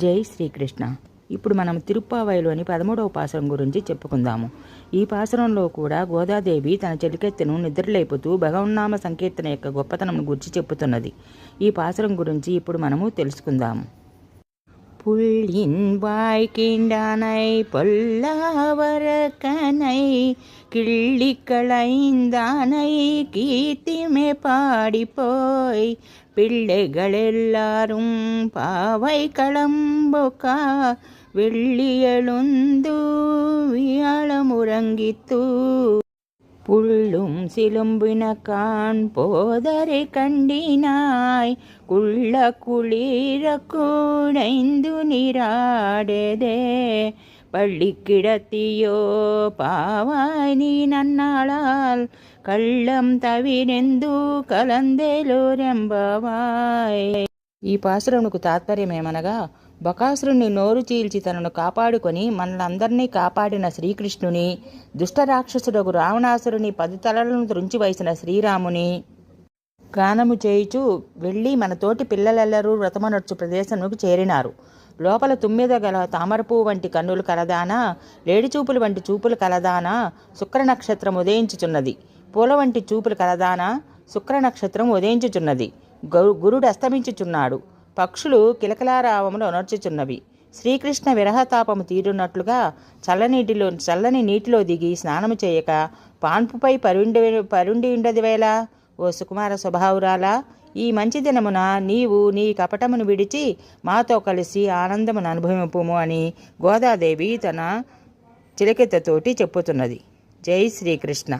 జై శ్రీకృష్ణ. ఇప్పుడు మనం తిరుప్పావైలోని 13వ పాసురం గురించి చెప్పుకుందాము. ఈ పాసురంలో కూడా గోదాదేవి తన చెలికెత్తెను నిద్రలేపుతూ భగవన్నామ సంకీర్తన యొక్క గొప్పతనం గురించి చెప్పుతున్నది. ఈ పాసురం గురించి ఇప్పుడు మనము తెలుసుకుందాము. புள்ளின் வாய்க்கிண்டானை பொல்லாவரக்கனை கிள்ளிக்களைந்தானை கீர்த்திமே பாடிப்போய் பிள்ளைகளெல்லாரும் பாவை களம்பொக்கா வெள்ளியெழுந்து வியாழமுறங்கித்து புள்ளும் சிலும்பினக்கான் போதரை கண்டினாய் குள்ள குளிர கூடைந்து நீராடதே பள்ளி கிடத்தியோ பாவாய் நீ நன்னாளால் కళ్ళం తవిరెందు కలందేలోరెంబవాయ్. ఈ పాసురమునకు తాత్పర్యమేమనగా, బకాసురుణ్ణి నోరు చీల్చి తనను కాపాడుకొని మనలందరినీ కాపాడిన శ్రీకృష్ణుని, దుష్టరాక్షసుడకు రావణాసురుని 10 తలలను త్రుంచివేసిన శ్రీరాముని గానము చేయుచు వెళ్ళి మన తోటి పిల్లలెల్లరూ వ్రతమనర్చు ప్రదేశమునకు చేరినారు. లోపల తుమ్మెద గల తామరపూ వంటి కన్నులు కలదానా, లేడిచూపులు వంటి చూపులు కలదానా, శుక్ర నక్షత్రం ఉదయించుచున్నది. పూల వంటి చూపులు కలదానా, శుక్ర నక్షత్రం ఉదయించుచున్నది. గురుడు అస్తమించుచున్నాడు. పక్షులు కిలకలారావములు అనర్చుచున్నవి. శ్రీకృష్ణ విరహతాపము తీరున్నట్లుగా చల్లని నీటిలో దిగి స్నానము చేయక పాన్పుపై పరుండి ఉండది వేళ. ఓ సుకుమార స్వభావురాలా, ఈ మంచి దినమున నీవు నీ కపటమును విడిచి మాతో కలిసి ఆనందమును అనుభవింపుము అని గోదాదేవి తన చిలకెత్తతోటి చెప్పుతున్నది. జై శ్రీకృష్ణ.